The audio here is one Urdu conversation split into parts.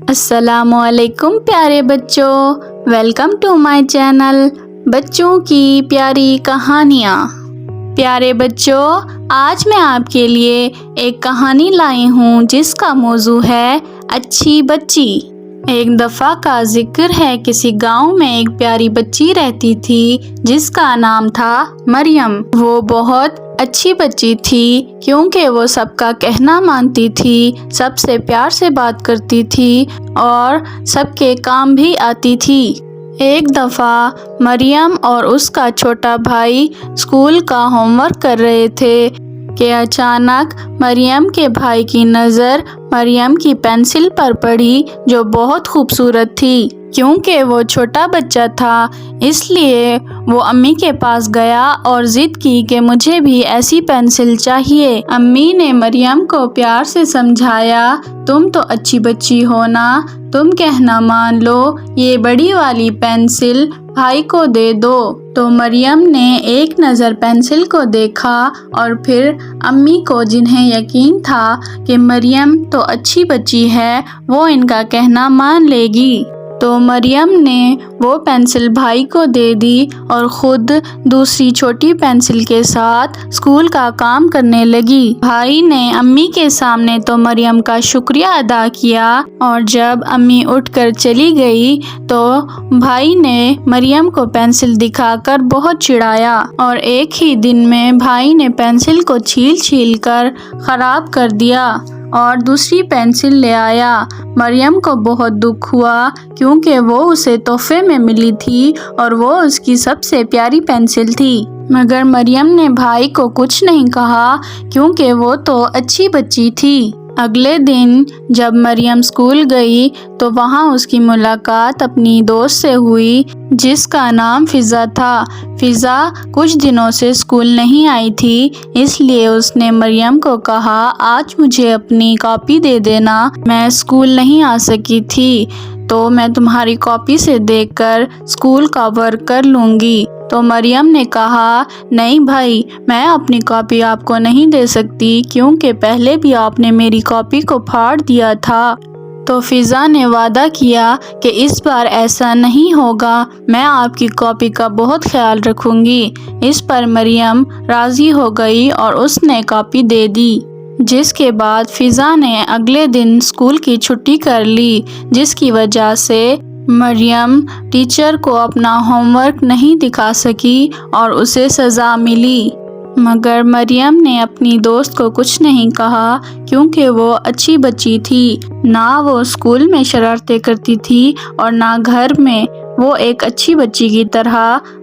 السلام علیکم پیارے بچوں، ویلکم ٹو مائی چینل بچوں کی پیاری کہانیاں۔ پیارے بچوں، آج میں آپ کے لیے ایک کہانی لائی ہوں جس کا موضوع ہے اچھی بچی۔ ایک دفعہ کا ذکر ہے، کسی گاؤں میں ایک پیاری بچی رہتی تھی جس کا نام تھا مریم۔ وہ بہت اچھی بچی تھی کیونکہ وہ سب کا کہنا مانتی تھی، سب سے پیار سے بات کرتی تھی اور سب کے کام بھی آتی تھی۔ ایک دفعہ مریم اور اس کا چھوٹا بھائی اسکول کا ہوم ورک کر رہے تھے کہ اچانک مریم کے بھائی کی نظر مریم کی پینسل پر پڑی جو بہت خوبصورت تھی۔ کیونکہ وہ چھوٹا بچہ تھا اس لیے وہ امی کے پاس گیا اور ضد کی کہ مجھے بھی ایسی پینسل چاہیے۔ امی نے مریم کو پیار سے سمجھایا، تم تو اچھی بچی ہو نا، تم کہنا مان لو، یہ بڑی والی پینسل بھائی کو دے دو۔ تو مریم نے ایک نظر پینسل کو دیکھا اور پھر امی کو، جنہیں یقین تھا کہ مریم تو اچھی بچی ہے، وہ ان کا کہنا مان لے گی، تو مریم نے وہ پینسل بھائی کو دے دی اور خود دوسری چھوٹی پینسل کے ساتھ اسکول کا کام کرنے لگی۔ بھائی نے امی کے سامنے تو مریم کا شکریہ ادا کیا، اور جب امی اٹھ کر چلی گئی تو بھائی نے مریم کو پینسل دکھا کر بہت چڑھایا، اور ایک ہی دن میں بھائی نے پینسل کو چھیل کر خراب کر دیا اور دوسری پینسل لے آیا۔ مریم کو بہت دکھ ہوا کیونکہ وہ اسے تحفے میں ملی تھی اور وہ اس کی سب سے پیاری پینسل تھی، مگر مریم نے بھائی کو کچھ نہیں کہا کیونکہ وہ تو اچھی بچی تھی۔ اگلے دن جب مریم اسکول گئی تو وہاں اس کی ملاقات اپنی دوست سے ہوئی جس کا نام فضا تھا۔ فضا کچھ دنوں سے اسکول نہیں آئی تھی، اس لیے اس نے مریم کو کہا، آج مجھے اپنی کاپی دے دینا، میں اسکول نہیں آ سکی تھی تو میں تمہاری کاپی سے دیکھ کر اسکول کا ورک کر لوں گی۔ تو مریم نے کہا، نہیں بھائی، میں اپنی کاپی آپ کو نہیں دے سکتی کیونکہ پہلے بھی آپ نے میری کاپی کو پھاڑ دیا تھا۔ تو فضا نے وعدہ کیا کہ اس بار ایسا نہیں ہوگا، میں آپ کی کاپی کا بہت خیال رکھوں گی۔ اس پر مریم راضی ہو گئی اور اس نے کاپی دے دی، جس کے بعد فضا نے اگلے دن اسکول کی چھٹی کر لی، جس کی وجہ سے مریم ٹیچر کو اپنا ہوم ورک نہیں دکھا سکی اور اسے سزا ملی۔ مگر مریم نے اپنی دوست کو کچھ نہیں کہا کیونکہ وہ اچھی بچی تھی، نہ وہ اسکول میں شرارتیں کرتی تھی اور نہ گھر میں، وہ ایک اچھی بچی کی طرح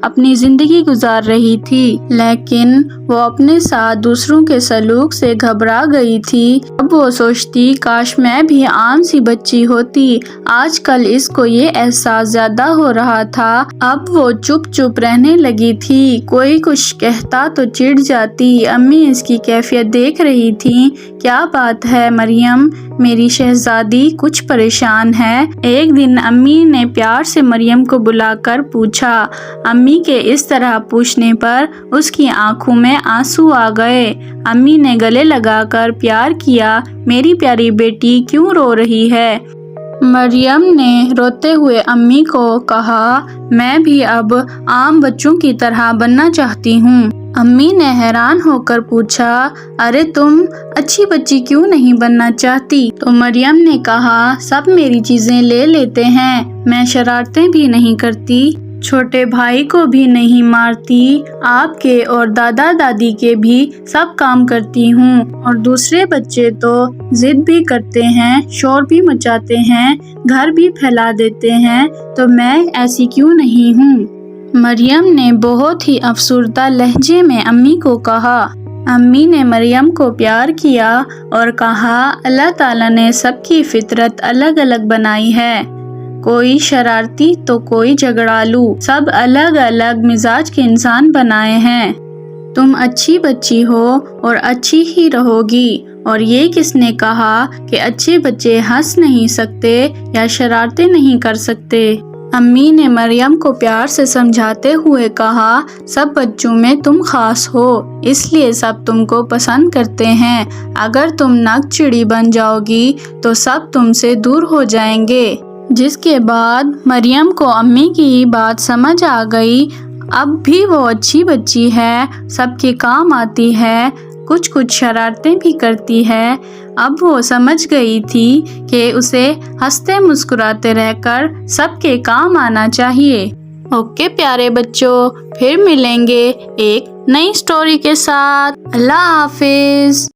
اپنی زندگی گزار رہی تھی۔ لیکن وہ اپنے ساتھ دوسروں کے سلوک سے گھبرا گئی تھی۔ اب وہ سوچتی، کاش میں بھی عام سی بچی ہوتی۔ آج کل اس کو یہ احساس زیادہ ہو رہا تھا، اب وہ چپ رہنے لگی تھی، کوئی کچھ کہتا تو چڑ جاتی۔ امی اس کی کیفیت دیکھ رہی تھیں، کیا بات ہے مریم، میری شہزادی کچھ پریشان ہے؟ ایک دن امی نے پیار سے مریم کو بلا کر پوچھا۔ امی کے اس طرح پوچھنے پر اس کی آنکھوں میں آنسو آ گئے۔ امی نے گلے لگا کر پیار کیا، میری پیاری بیٹی کیوں رو رہی ہے؟ مریم نے روتے ہوئے امی کو کہا، میں بھی اب عام بچوں کی طرح بننا چاہتی ہوں۔ امی نے حیران ہو کر پوچھا، ارے تم اچھی بچی کیوں نہیں بننا چاہتی؟ تو مریم نے کہا، سب میری چیزیں لے لیتے ہیں، میں شرارتیں بھی نہیں کرتی، چھوٹے بھائی کو بھی نہیں مارتی، آپ کے اور دادا دادی کے بھی سب کام کرتی ہوں، اور دوسرے بچے تو ضد بھی کرتے ہیں، شور بھی مچاتے ہیں، گھر بھی پھیلا دیتے ہیں، تو میں ایسی کیوں نہیں ہوں؟ مریم نے بہت ہی افسردہ لہجے میں امی کو کہا۔ امی نے مریم کو پیار کیا اور کہا، اللہ تعالیٰ نے سب کی فطرت الگ الگ بنائی ہے، کوئی شرارتی تو کوئی جھگڑالو، سب الگ الگ مزاج کے انسان بنائے ہیں، تم اچھی بچی ہو اور اچھی ہی رہو گی، اور یہ کس نے کہا کہ اچھے بچے ہنس نہیں سکتے یا شرارتیں نہیں کر سکتے؟ امی نے مریم کو پیار سے سمجھاتے ہوئے کہا، سب بچوں میں تم خاص ہو، اس لیے سب تم کو پسند کرتے ہیں۔ اگر تم نک چڑی بن جاؤ گی تو سب تم سے دور ہو جائیں گے۔ جس کے بعد مریم کو امی کی بات سمجھ آ گئی۔ اب بھی وہ اچھی بچی ہے، سب کے کام آتی ہے، کچھ شرارتیں بھی کرتی ہے۔ اب وہ سمجھ گئی تھی کہ اسے ہنستے مسکراتے رہ کر سب کے کام آنا چاہیے۔ اوکے پیارے بچوں، پھر ملیں گے ایک نئی سٹوری کے ساتھ۔ اللہ حافظ۔